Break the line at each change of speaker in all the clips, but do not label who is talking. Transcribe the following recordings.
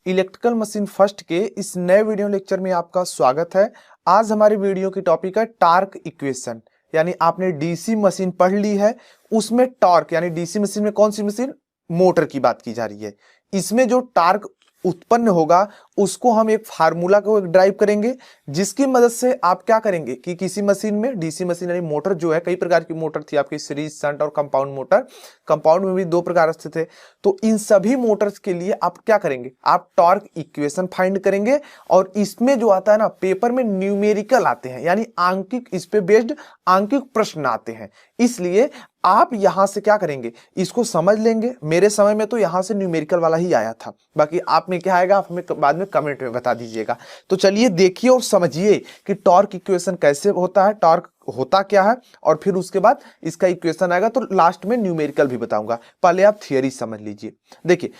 Electrical machine first के इस नए वीडियो लेक्चर में आपका स्वागत है। आज हमारी वीडियो की टॉपिक है टॉर्क इक्वेशन। यानी आपने डीसी मशीन पढ़ ली है, उसमें टॉर्क यानी डीसी मशीन में कौन सी मशीन, मोटर की बात की जा रही है। इसमें जो टॉर्क उत्पन्न होगा उसको हम एक फार्मूला को ड्राइव करेंगे, जिसकी मदद से आप क्या करेंगे कि किसी मशीन में डीसी मशीन यानी मोटर जो है, कई प्रकार की मोटर थी आपकी, सीरीज, शंट और कंपाउंड मोटर। कंपाउंड में भी दो प्रकार स्थित थे। तो इन सभी मोटर्स के लिए आप क्या करेंगे, आप टॉर्क इक्वेशन फाइंड करेंगे। और इसमें जो आता है ना, पेपर में न्यूमेरिकल आते हैं, यानी आंकिक, इस पे बेस्ड आंकिक प्रश्न आते हैं। इसलिए आप यहां से क्या करेंगे, इसको समझ लेंगे। मेरे समय में तो यहां से न्यूमेरिकल वाला ही आया था, बाकी आप में क्या आएगा आप हमें बाद में कमेंट में बता दीजिएगा। तो चलिए देखिए और समझिए कि टॉर्क इक्वेशन कैसे होता है, टॉर्क होता क्या है, और फिर उसके बाद इसका इक्वेशन आएगा तो लास्ट में न्यूमेरिकल भी बताऊंगा। पहले आप थियरी समझ लीजिए। देखिए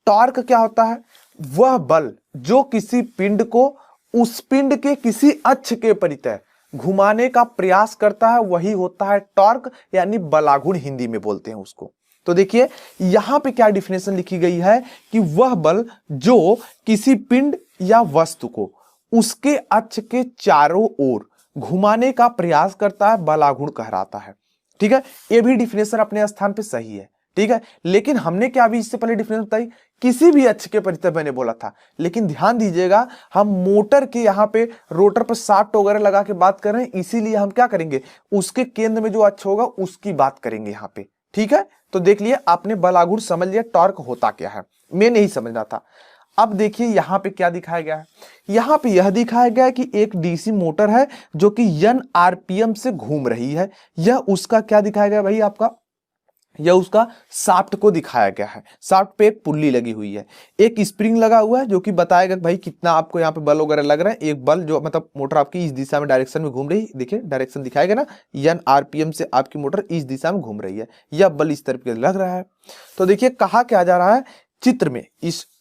टॉर्क क्या होता है, वह बल जो किसी पिंड को उस पिंड के किसी अक्ष के परितः घुमाने का प्रयास करता है, वही होता है टॉर्क, यानी बलागुण हिंदी में बोलते हैं उसको। तो देखिए यहां पे क्या डिफिनेशन लिखी गई है कि वह बल जो किसी पिंड या वस्तु को उसके अक्ष के चारों ओर घुमाने का प्रयास करता है, बलागुण कहलाता है। ठीक है, ये भी डिफिनेशन अपने स्थान पे सही है। ठीक है, लेकिन हमने क्या अभी इससे पहले डिफिनेशन बताई, किसी भी अक्ष के परितः मैंने बोला था। लेकिन ध्यान दीजिएगा, हम मोटर के यहाँ पे रोटर पर शाफ्ट वगैरह लगा के बात कर रहे हैं, इसीलिए हम क्या करेंगे, उसके केंद्र में जो अक्ष होगा उसकी बात करेंगे यहाँ पे। ठीक है, तो देख लिए आपने बलागुण समझ लिया, टॉर्क होता क्या है, मैं नहीं समझना था। अब देखिए यहां पे क्या दिखाया गया है, यहां पे यह दिखाया गया है कि एक डीसी मोटर है जो कि n आरपीएम से घूम रही है। यह उसका क्या दिखाया गया भाई, आपका यह उसका शाफ्ट को दिखाया गया है। शाफ्ट पे एक पुल्ली लगी हुई है, एक स्प्रिंग लगा हुआ है जो कि बताएगा भाई कितना आपको यहाँ पे बल वगैरह लग रहा है। एक बल जो मतलब मोटर आपकी इस दिशा में डायरेक्शन में घूम रही है, देखिए डायरेक्शन दिखाएगा ना, n आरपीएम से आपकी मोटर इस दिशा में घूम रही है, यह बल इस तरफ लग रहा है। तो देखिए कहा क्या जा रहा है चित्र में,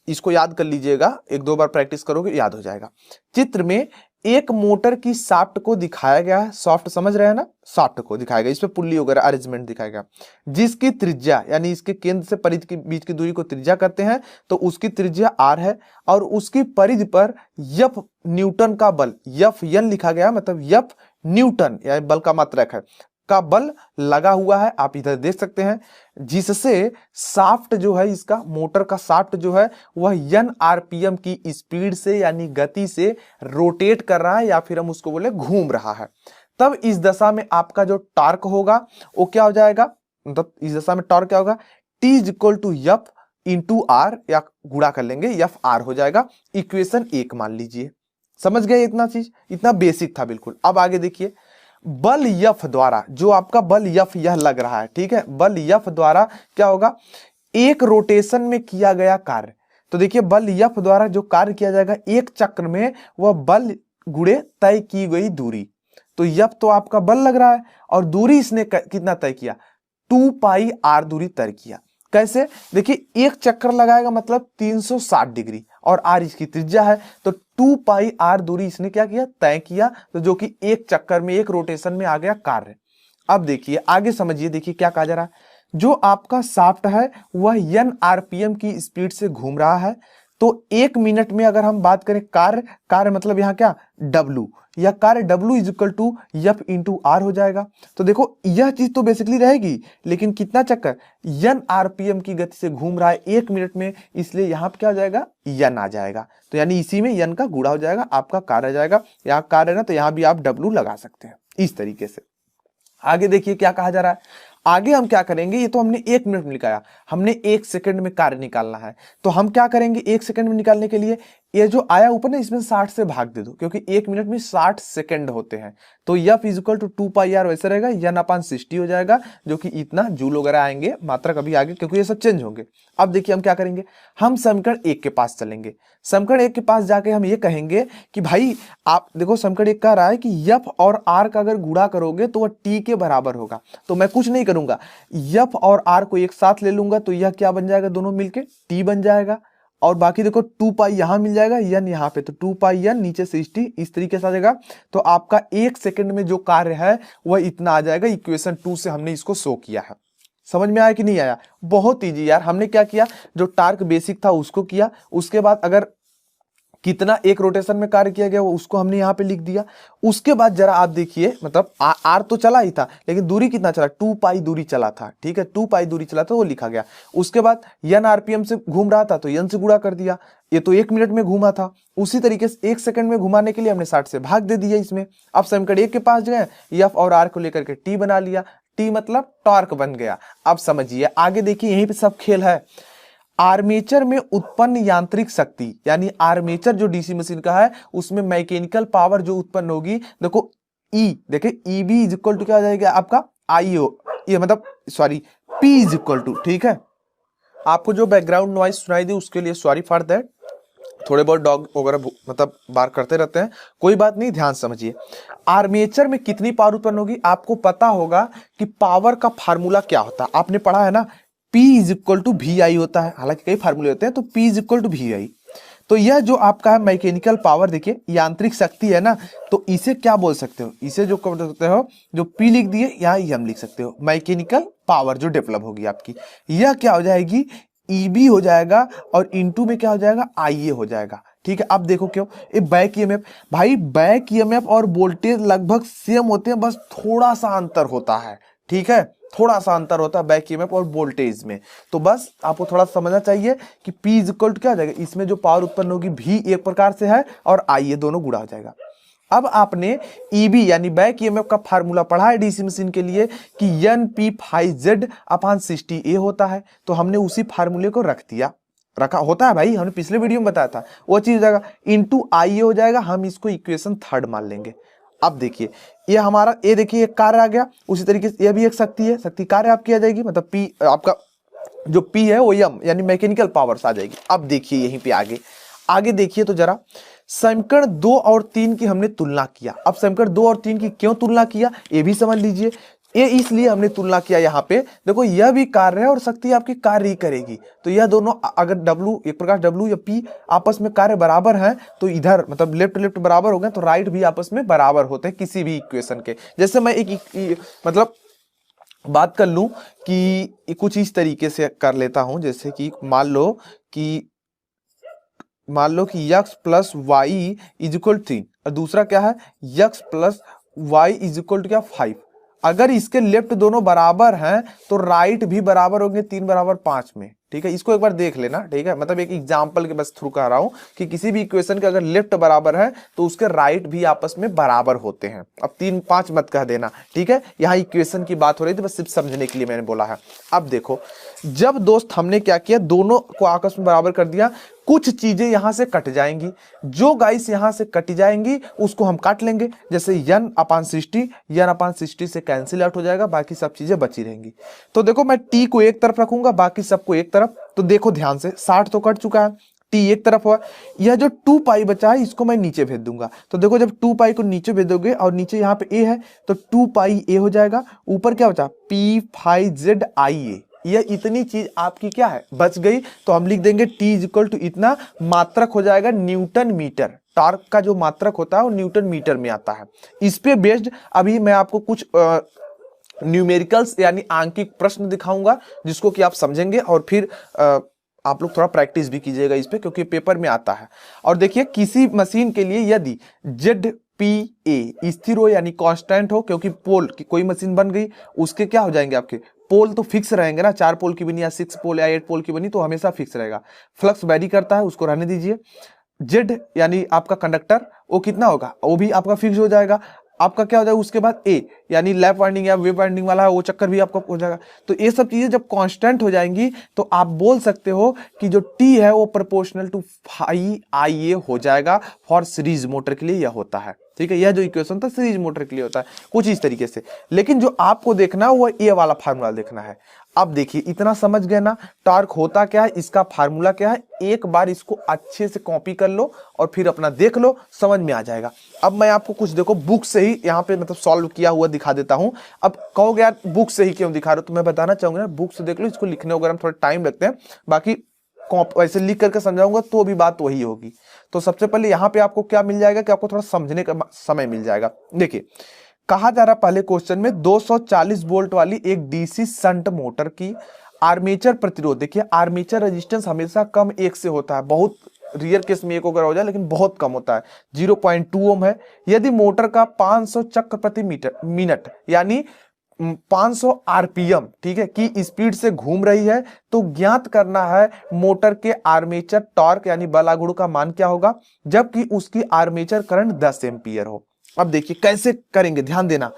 इसको याद कर लीजिएगा, एक दो बार प्रैक्टिस करोगे याद हो जाएगा। चित्र में एक मोटर की शाफ्ट को दिखाया गया है, शाफ्ट समझ रहे हैं ना, शाफ्ट को दिखाया गया, इसमें पुल्ली वगैरह अरेंजमेंट दिखाया गया, जिसकी त्रिज्या यानी इसके केंद्र से परिधि के बीच की दूरी को त्रिज्या करते हैं, तो उसकी त्रिज्या r है, और उसकी परिधि पर F न्यूटन का बल, F n लिखा गया, मतलब F न्यूटन यानी बल का मात्रक है, का बल लगा हुआ है, आप इधर देख सकते हैं, जिससे शाफ्ट जो है, इसका मोटर का शाफ्ट जो है वह n आरपीएम की स्पीड से यानी गति से रोटेट कर रहा है, या फिर हम उसको बोले घूम रहा है। तब इस दशा में आपका जो टॉर्क होगा वो क्या हो जाएगा, मतलब इस दशा में टॉर्क क्या होगा, T is equal to F into R, या गुणा कर लेंगे एफ आर हो जाएगा। इक्वेशन 1 मान लीजिए। समझ गए इतना चीज, इतना बेसिक था बिल्कुल। अब आगे देखिए, बल F द्वारा, जो आपका बल F यह लग रहा है, ठीक है, बल F द्वारा क्या होगा, एक रोटेशन में किया गया कार्य। तो देखिए बल F द्वारा जो कार्य किया जाएगा एक चक्र में, वह बल गुणे तय की गई दूरी। तो F तो आपका बल लग रहा है, और दूरी इसने कितना तय किया, 2 पाई r दूरी तय किया। कैसे, देखिए एक चक्कर लगाएगा मतलब 360 डिग्री, और r इसकी त्रिज्या है, तो 2 पाई r दूरी इसने क्या किया, तय किया, तो जो कि एक चक्कर में, एक रोटेशन में आ गया कार्य। अब देखिए आगे समझिए, देखिए क्या कहा जा रहा है, जो आपका शाफ्ट है वह n आरपीएम की स्पीड से घूम रहा है। तो 1 मिनट में अगर हम बात करें कार्य मतलब यहाँ क्या, W, या कार्य W is equal to F into R हो जाएगा। तो देखो यह चीज तो बेसिकली रहेगी, लेकिन कितना चक्कर, n आरपीएम की गति से घूम रहा है 1 मिनट में, इसलिए यहाँ पे क्या हो जाएगा, n आ जाएगा। तो यानी इसी में n का गुणा हो जाएगा, आपका कार्य आ जाएगा। यहाँ कार्य है ना, तो यहाँ भी आप W लगा सकते हैं इस तरीके से। आगे देखिए क्या कहा जा रहा है, आगे हम क्या करेंगे, ये तो हमने 1 मिनट में निकाला, हमने 1 सेकंड में कार्य निकालना है। तो हम क्या करेंगे, 1 सेकंड में निकालने के लिए ये जो आया ऊपर ना, इसमें 60 से भाग दे दो, क्योंकि 1 मिनट में 60 सेकंड होते हैं। तो F is equal to 2 pi R वैसे रहेगा, n अपान 60 हो जाएगा, जो कि इतना जूल वगैरह आएंगे, मात्रा कभी आगे, क्योंकि ये सब चेंज होंगे। अब देखिए हम क्या करेंगे, हम समीकरण 1 के पास चलेंगे। समीकरण 1 के पास जाके हम ये कहेंगे कि भाई आप देखो, समीकरण 1 कह रहा है कि F और R का अगर गुणा करोगे तो वह T के बराबर होगा। तो मैं कुछ नहीं करूंगा, F और R को एक साथ ले लूंगा, तो यह क्या बन जाएगा, दोनों मिलके T बन जाएगा। और बाकी देखो 2 पाई यहां मिल जाएगा, n यहाँ पे, तो 2 पाई n नीचे 60 इस तरीके से आ जाएगा। तो आपका 1 सेकंड में जो कार्य है वह इतना आ जाएगा। इक्वेशन 2 से हमने इसको शो किया है। समझ में आया कि नहीं आया? बहुत इजी यार। हमने क्या किया, जो टार्क बेसिक था उसको किया, उसके बाद अगर कितना एक रोटेशन में कार्य किया गया वो उसको हमने यहाँ पे लिख दिया। उसके बाद जरा आप देखिए, मतलब आर तो चला ही था, लेकिन दूरी कितना चला, 2 पाई दूरी चला था, ठीक है, 2 पाई दूरी चला था, वो लिखा गया। उसके बाद n आरपीएम से घूम रहा था तो n से गुणा कर दिया, ये तो 1 मिनट में घूमा था। उसी तरीके से 1 सेकंड में घुमाने के लिए हमने 60 से भाग दे दिया इसमें। अब समीकरण 1 के पास गए, एफ और आर को लेकर के टी बना लिया, टी मतलब टॉर्क बन गया। अब समझिए आगे देखिए, यहीं पे सब खेल है। आर्मेचर में उत्पन्न यांत्रिक शक्ति, यानी आर्मेचर जो डीसी मशीन का है उसमें मैकेनिकल पावर जो उत्पन्न होगी, देखो ई, देखिए E B is equal to क्या हो जाएगा आपका आई ओ, ये मतलब sorry P is equal to, ठीक है। आपको जो बैकग्राउंड नॉइज सुनाई दी उसके लिए सॉरी फॉर दैट, थोड़े बहुत डॉग वगैरह मतलब बार करते रहते हैं, कोई बात नहीं, ध्यान समझिए। आर्मेचर में कितनी पावर उत्पन्न होगी, आपको पता होगा कि पावर का फार्मूला क्या होता है, आपने पढ़ा है ना, P is equal to V I होता है, हालांकि कई फार्मूले होते हैं, तो P is equal to V I. तो यह जो आपका है मैकेनिकल पावर, देखिए यांत्रिक शक्ति है ना, तो इसे क्या बोल सकते हो, इसे जो बोल सकते हो, जो P लिख दिए यहाँ हम लिख सकते हो, मैकेनिकल पावर जो डेवलप होगी आपकी, यह क्या हो जाएगी, EB हो जाएगा, और इनटू में क्या हो जाएगा, IA हो जाएगा, ठीक है। अब देखो क्यों, ये बैक ईएमएफ, भाई बैक ईएमएफ और वोल्टेज लगभग सेम होते हैं, बस थोड़ा सा अंतर होता है, ठीक है, थोड़ा सा अंतर होता है बैक ईएमएफ और वोल्टेज में। तो बस आपको थोड़ा समझना चाहिए कि P इज इक्वल टू क्या हो जाएगा, इसमें जो पावर उत्पन्न होगी V एक प्रकार से है और IA दोनों गुणा हो जाएगा। अब आपने EB यानी बैक ईएमएफ का फार्मूला पढ़ा है डीसी मशीन के लिए कि NP∅Z/60A होता है, तो हमने उसी फार्मूले को रखा होता है भाई, हमने पिछले वीडियो में बताया था, वो चीज हो जाएगा, इनटू IA हो जाएगा, हम इसको इक्वेशन 3 मान लेंगे। अब देखिए ये हमारा, ये देखिए एक कार्य आ गया, उसी तरीके से ये भी एक शक्ति है, शक्ति कार्य आपकी आ जाएगी, मतलब P आपका जो P है वो M यानी मैकेनिकल पावर्स आ जाएगी। अब देखिए यहीं पे आगे देखिए तो जरा, समीकरण 2 और 3 की हमने तुलना किया। अब समीकरण 2 और 3 की क्यों तुलना किया ये भी समझ लीजिए। ये इसलिए हमने तुलना किया, यहाँ पे देखो यह भी कार्य है और शक्ति आपकी कार्य ही करेगी, तो यह दोनों अगर W एक प्रकार W या P आपस में कार्य बराबर हैं, तो इधर मतलब लेफ्ट बराबर हो गए, तो राइट भी आपस में बराबर होते हैं किसी भी इक्वेशन के। जैसे मैं एक मतलब बात कर लूं कि कुछ इस तरीके से कर लेता हूं, जैसे कि मान लो कि x plus Y is equal 3 और दूसरा क्या है x plus Y is equal to क्या 5। अगर इसके लेफ्ट दोनों बराबर हैं तो राइट भी बराबर होंगे 3 बराबर 5 में, ठीक है। इसको एक बार देख लेना, ठीक है, मतलब एक एग्जांपल के बस थ्रू कह रहा हूं कि किसी भी इक्वेशन के अगर लेफ्ट बराबर है तो उसके राइट भी आपस में बराबर होते हैं। अब 3 5 मत कह देना, ठीक है, यहाँ इक्वेशन की बात हो रही थी, बस सिर्फ समझने के लिए मैंने बोला है। अब देखो जब दोस्त हमने क्या किया, दोनों को आपस में बराबर कर दिया, कुछ चीजें यहां से कट जाएंगी, जो गाइस यहां से कट जाएंगी उसको हम काट लेंगे, जैसे n/60 से कैंसिल आउट हो जाएगा, बाकी सब चीजें बची रहेंगी। तो देखो मैं t को एक तरफ रखूंगा, बाकी सबको एक तरफ, तो देखो ध्यान से 60 तो कट चुका है, t एक तरफ हुआ, यह जो 2 पाई बचा है इसको मैं नीचे भेज दूंगा। तो देखो जब 2 पाई को नीचे भेज दोगे और नीचे यहाँ पे a है तो 2 पाई a हो जाएगा, ऊपर क्या बचा P∅ZIA, यह इतनी चीज आपकी क्या है बच गई। तो हम लिख देंगे T इज इक्वल टू इतना, मात्रक हो जाएगा न्यूटन मीटर, टॉर्क का जो मात्रक होता है वो न्यूटन मीटर में आता है। इस पे बेस्ड अभी मैं आपको कुछ न्यूमेरिकल्स यानी आंकिक प्रश्न दिखाऊंगा, जिसको कि आप समझेंगे और फिर आप लोग थोड़ा प्रैक्टिस भी कीजिएगा इस पे, क्योंकि पेपर में आता है। और देखिए किसी मशीन के लिए यदि ZPA स्थिर हो यानी कांस्टेंट हो, क्योंकि पोल की कोई मशीन बन गई उसके क्या हो जाएंगे, आपके पोल तो फिक्स रहेंगे ना, 4 पोल की बनी या 6 पोल या 8 पोल की बनी तो हमेशा फिक्स रहेगा। फ्लक्स वेरी करता है, उसको रहने दीजिए। Z यानी आपका कंडक्टर, वो कितना होगा, वो भी आपका फिक्स हो जाएगा। आपका क्या हो जाएगा उसके बाद A यानी लैप वाइंडिंग या वेव वाइंडिंग वाला है, वो चक्कर भी आपका हो जाएगा। तो ये सब चीजें जब कांस्टेंट हो जाएंगी तो आप बोल सकते हो कि जो T है वो प्रोपोर्शनल टू IA हो जाएगा। फॉर सीरीज मोटर के लिए यह होता है, ठीक है, यह जो इक्वेशन था सीरीज मोटर के लिए होता है कुछ इस तरीके से। लेकिन जो आपको देखना है वो ये वाला फार्मूला देखना है। अब देखिए इतना समझ गए ना, टॉर्क होता क्या है, इसका फार्मूला क्या है, एक बार इसको अच्छे से कॉपी कर लो और फिर अपना देख लो, समझ में आ जाएगा। अब मैं आपको कुछ देखो बुक से ही यहाँ पे मतलब सॉल्व किया हुआ दिखा देता हूँ। अब कहोगे यार बुक से ही क्यों दिखा रहे हो, तो मैं बताना चाहूंगा ना, बुक से देख लो, इसको लिखने वगैरह में थोड़ा टाइम लगते हैं, बाकी ऐसे लिख करके समझाऊंगा तो भी बात वही होगी। तो सबसे पहले यहाँ पे आपको क्या मिल जाएगा कि आपको थोड़ा समझने का समय मिल जाएगा। देखिए कहा जा रहा पहले क्वेश्चन में 240 वोल्ट वाली एक डीसी शंट मोटर की आर्मेचर प्रतिरोध, देखिए आर्मेचर रेजिस्टेंस हमेशा कम 1 से होता है, बहुत रियर केस में 1 वगैरह हो जाए लेकिन बहुत कम होता है, 0.2 ओम है। यदि मोटर का 500 चक्र प्रति मिनट यानी 500 आरपीएम, ठीक है, की स्पीड से घूम रही है, तो ज्ञात करना है मोटर के आर्मेचर टॉर्क यानी बल आघूर्ण का मान क्या होगा जबकि उसकी आर्मेचर करंट 10 एम्पीयर हो। अब देखिए कैसे करेंगे, ध्यान देना।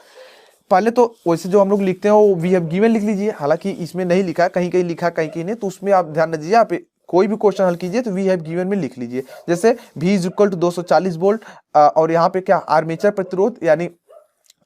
पहले तो वैसे जो हम लोग लिखते हैं वो वी हैव गिवन लिख लीजिए, हालांकि इसमें नहीं लिखा, कहीं कहीं लिखा कहीं कहीं नहीं, तो उसमें आप ध्यान दीजिए। आप कोई भी क्वेश्चन हल कीजिए तो वी हैव गिवन में लिख लीजिए। जैसे V is equal to 240 volt और यहाँ पे क्या आर्मेचर प्रतिरोध यानी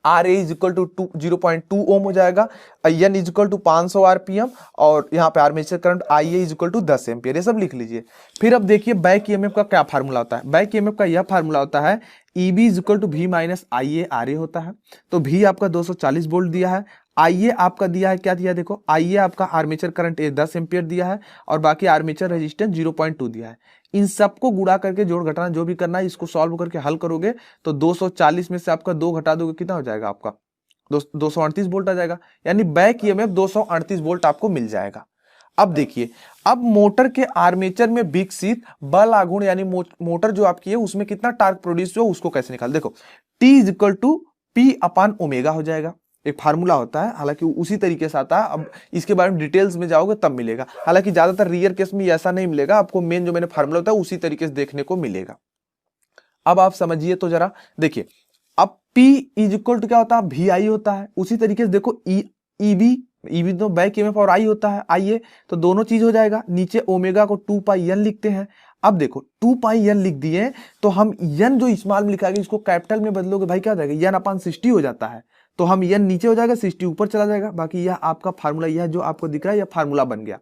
RA is equal to 0.2 ohm हो जाएगा, N is equal to 500 RPM और यहाँ पे armature current IA is equal to 10 ampere, ये सब लिख लीजिए। फिर अब देखिए बैक ईएमएफ का क्या फार्मूला होता है। बैक ईएमएफ का यह फार्मूला होता है EB is equal to V minus IA RA होता है। तो V आपका 240 वोल्ट दिया है, IA आपका दिया है, क्या दिया देखो, IA आपका आर्मेचर करंट 10 एम्पियर दिया है और बाकी आर्मेचर रेजिस्टेंस 0.2 दिया है। इन सबको गुणा करके जोड़ घटाना जो भी करना है, इसको सॉल्व करके हल करोगे तो 240 में से आपका 2 घटा दोगे कितना हो जाएगा आपका 238 वोल्ट आ जाएगा, यानी बैक ईएमएफ 238 वोल्ट आपको मिल जाएगा। अब देखिए, अब मोटर के आर्मेचर में विकसित बल आघूर्ण यानी मोटर जो आपकी है उसमें कितना टार्क प्रोड्यूस हुआ उसको कैसे निकाल, देखो T is equal to P upon omega हो जाएगा, एक फार्मूला होता है, हालांकि उसी तरीके से आता है। अब इसके बारे में डिटेल्स में जाओगे तब मिलेगा, हालांकि ज्यादातर रियर केस में ऐसा नहीं मिलेगा, आपको मेन जो मैंने फार्मूला होता है उसी तरीके से देखने को मिलेगा। अब आप समझिए तो जरा देखिए, अब P इज इक्वल टू क्या होता है, VI होता है। उसी तरीके से देखो EB तो बैक ईएमएफ और I होता है IA, तो दोनों चीज हो जाएगा। नीचे ओमेगा को 2 पाई n लिखते हैं। अब देखो 2 पाई n लिख दिए तो हम n जो स्मॉल में लिखा गया इसको कैपिटल में बदलोगे भाई क्या हो जाएगा, n अपान 60 हो जाता है, तो हम n नीचे हो जाएगा 60 ऊपर चला जाएगा। बाकी यह आपका फार्मूला, यह जो आपको दिख रहा है यह फार्मूला बन गया।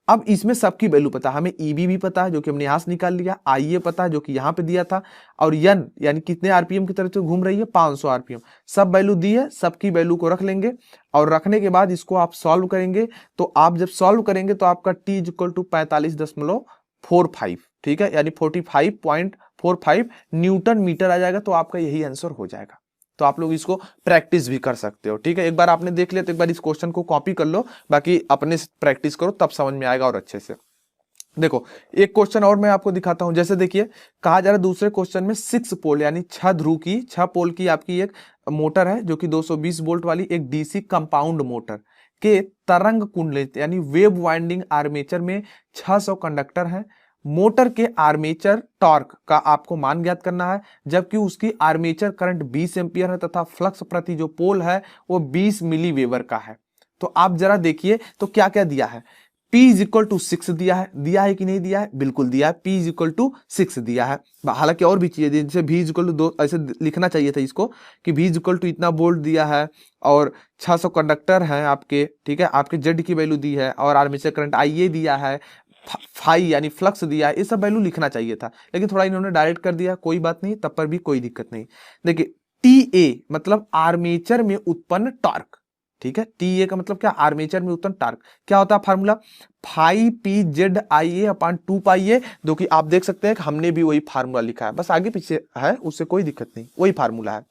अब इसमें सबकी वैल्यू पता है, हमें EB भी पता है जो कि हमने यहां से निकाल लिया, IA पता है जो कि यहां पे दिया था, और n यानी कितने आरपीएम की तरफ से घूम रही है 500 आरपीएम, सब वैल्यू दी है, सबकी वैल्यू को रख लेंगे और रखने के बाद इसको आप सॉल्व करेंगे। तो आप जब सॉल्व करेंगे तो आपका T इज इक्वल टू 45.45, ठीक है, यानी 45.45 न्यूटन मीटर आ जाएगा, तो आपका यही आंसर हो जाएगा। तो आप लोग इसको प्रैक्टिस भी कर सकते हो, ठीक है। एक बार आपने देख लिया तो एक बार इस क्वेश्चन को कॉपी कर लो, बाकी अपने से प्रैक्टिस करो तब समझ में आएगा और अच्छे से। देखो एक क्वेश्चन और मैं आपको दिखाता हूं। जैसे देखिए कहा जा रहा है दूसरे क्वेश्चन में 6 पोल यानी 6 ध्रुव की 6 पोल की आपकी एक मोटर है जो कि 220 वोल्ट वाली एक डीसी कंपाउंड मोटर के तरंग कुंडलित यानी वेव वाइंडिंग आर्मेचर में 600 कंडक्टर हैं। मोटर के आर्मेचर टॉर्क का आपको मान ज्ञात करना है जबकि उसकी आर्मेचर करंट 20 एम्पियर है तथा फ्लक्स प्रति जो पोल है वो 20 मिली वेबर का है। तो आप जरा देखिए तो क्या क्या दिया है। P इज इक्वल टू 6 दिया है कि नहीं दिया है, बिल्कुल दिया है, P इज इक्वल टू 6 दिया है। हालांकि और भी चीजें जैसे V इज इक्वल टू 2 ऐसे लिखना चाहिए था इसको कि V इज इक्वल टू इतना वोल्ट दिया है और 600 कंडक्टर हैं आपके, ठीक है, आपके Z की वैल्यू दी है और आर्मेचर करंट IA दिया है, फाई यानी फ्लक्स दिया है, ये सब वैल्यू लिखना चाहिए था लेकिन थोड़ा इन्होंने डायरेक्ट कर दिया, कोई बात नहीं, तब पर भी कोई दिक्कत नहीं। देखिए TA मतलब आर्मेचर में उत्पन्न टॉर्क, ठीक है, TA का मतलब क्या, आर्मेचर में उत्पन्न टॉर्क। क्या होता है फार्मूला, 5PZIA अपान 2πA, जो कि आप देख सकते हैं कि हमने भी वही फार्मूला लिखा है, बस आगे पीछे है उससे कोई दिक्कत नहीं, वही फार्मूला है।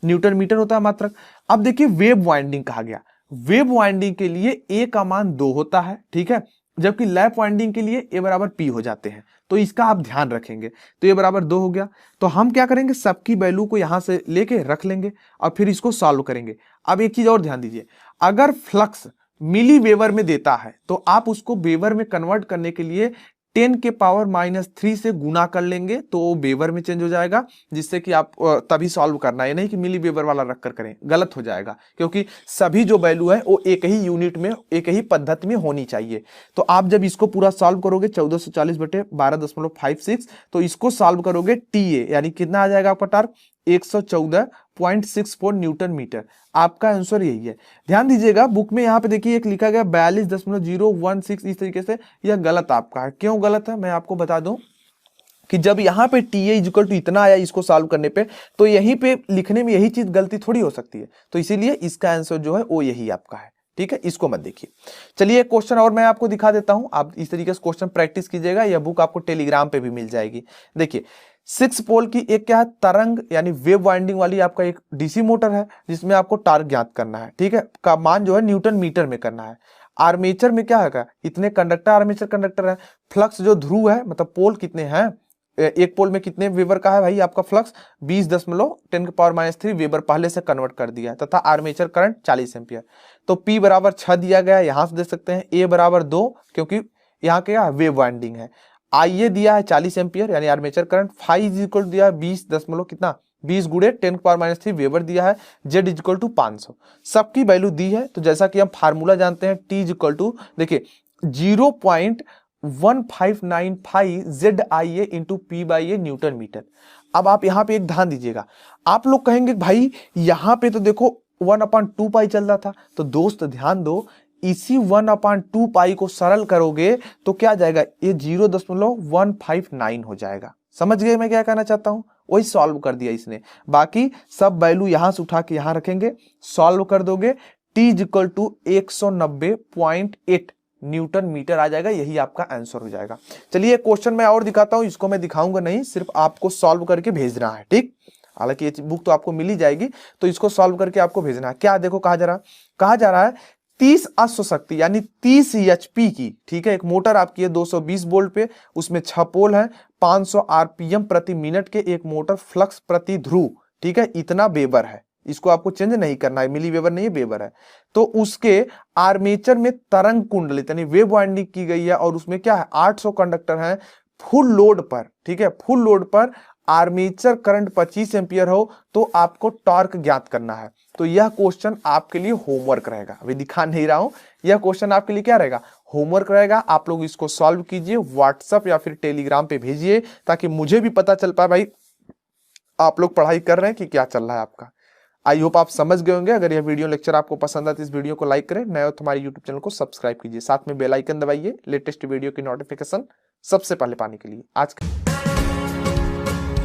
न्यूटन मीटर होता है मात्रक। अब देखिए वेव वाइंडिंग कहा गया, वेव वाइंडिंग के लिए A का मान 2 होता है, ठीक है, जबकि लैप वाइंडिंग के लिए A बराबर P हो जाते हैं, तो इसका आप ध्यान रखेंगे। तो A बराबर 2 हो गया, तो हम क्या करेंगे सबकी वैल्यू को यहां से लेके रख लेंगे और फिर इसको सॉल्व करेंगे। अब एक चीज और ध्यान दीजिए, अगर फ्लक्स मिली वेबर में देता है तो आप उसको वेबर में कन्वर्ट करने के लिए 10 के पावर -3 से गुना कर लेंगे तो वो वेबर में चेंज हो जाएगा, जिससे कि आप तभी सॉल्व करना है, नहीं कि मिली वेबर वाला रख कर करें, गलत हो जाएगा, क्योंकि सभी जो वैल्यू है वो एक ही यूनिट में एक ही पद्धति में होनी चाहिए। तो आप जब इसको पूरा सॉल्व करोगे 1440/12.56, तो इसको सॉल्व करोगे TA यानी कितना आ जाएगा आपका टार्क 114.64 न्यूटन मीटर। आपका आंसर यही है। ध्यान दीजिएगा बुक में यहाँ पे देखिए एक लिखा गया 42.016, इस तरीके से, यह गलत आपका है। क्यों गलत है मैं आपको बता दूं कि जब यहाँ पे TA इक्वल टू इतना आया इसको सॉल्व करने पे, तो यहीं पे लिखने में यही चीज गलती थोड़ी हो सकती है, तो इसीलिए इसका आंसर जो है वो यही आपका है, ठीक है, इसको मत देखिए। चलिए एक क्वेश्चन और मैं आपको दिखा देता हूं, आप इस तरीके से क्वेश्चन प्रैक्टिस कीजिएगा, यह बुक आपको टेलीग्राम पे भी मिल जाएगी। देखिए 6 पोल की एक क्या है, तरंग यानी वेव वाइंडिंग वाली आपका एक डीसी मोटर है जिसमें आपको टार्क ज्ञात करना है, ठीक है, का मान जो है न्यूटन मीटर में करना है। आर्मेचर में क्या है, इतने कंडक्टर आर्मेचर कंडक्टर है, फ्लक्स जो ध्रुव है मतलब पोल कितने हैं, एक पोल में कितने वेबर का है भाई आपका फ्लक्स 20.10⁻³ वेबर पहले से कन्वर्ट कर दिया है, तथा आर्मेचर करंट 40 एम्पियर। तो P बराबर 6 दिया गया है, यहां से देख सकते हैं A बराबर 2 क्योंकि यहाँ क्या वेव वाइंडिंग है। IA दिया है 40 एम्पियर यानी armature current, phi is equal दिया है 20 दशमलव कितना 20 गुणे 10⁻³ वेबर दिया है, Z इज इक्वल टू 500। सबकी वैल्यू दी है, तो जैसा कि हम फार्मूला जानते हैं T इज इक्वल टू देखिए 0.1595 ZIA into P/A Newton metre. अब आप यहाँ पे एक ध्यान दीजिएगा, आप लोग कहेंगे भाई यहाँ पे तो देखो 1/2 पाई चल रहा था, तो दोस्त ध्यान दो इसी 1/2 पाई को सरल करोगे तो क्या जाएगा, ये 0.159 हो जाएगा। समझ गए मैं क्या कहना चाहता हूं, वही सॉल्व कर दिया इसने। बाकी सब वैल्यू यहां से उठा के यहां रखेंगे, सॉल्व कर दोगे, T is equal to 190.8 newton metre आ जाएगा, यही आपका आंसर हो जाएगा। चलिए क्वेश्चन मैं और दिखाता हूं, इसको मैं दिखाऊंगा नहीं, सिर्फ आपको सॉल्व करके भेजना है, ठीक। हालांकि ये बुक तो आपको मिल ही जाएगी, तो इसको सॉल्व करके आपको भेजना है। क्या देखो कहा जा रहा है 30 अश्व शक्ति यानी 30 HP की, ठीक है, एक मोटर आपकी है 220 वोल्ट पे, उसमें 6 पोल है, 500 RPM प्रति मिनट के एक मोटर, फ्लक्स प्रति ध्रुव, ठीक है, इतना वेबर है। इसको आपको चेंज नहीं करना है, मिली वेबर नहीं है, वेबर है। तो उसके आर्मेचर में तरंग कुंडलित यानी वेव वाइंडिंग की गई है, और उसमें क्या है 800 कंडक्टर हैं फुल लोड पर, ठीक है, फुल लोड पर आर्मेचर करंट 25 एम्पियर हो तो आपको टॉर्क ज्ञात करना है। तो यह क्वेश्चन आपके लिए होमवर्क रहेगा, अभी दिखा नहीं रहा हूं, यह क्वेश्चन आपके लिए क्या रहेगा, होमवर्क रहेगा। आप लोग इसको सॉल्व कीजिए, व्हाट्सएप या फिर टेलीग्राम पे भेजिए, ताकि मुझे भी पता चल पाए भाई आप लोग पढ़ाई कर रहे हैं कि क्या चल रहा है आपका। आई होप आप समझ गए होंगे। अगर यह वीडियो लेक्चर आपको पसंद आए तो इस वीडियो को लाइक करें, नए हो तो हमारे यूट्यूब चैनल को सब्सक्राइब कीजिए, साथ में बेल आइकन दबाइए लेटेस्ट वीडियो की नोटिफिकेशन सबसे पहले पाने के लिए। आज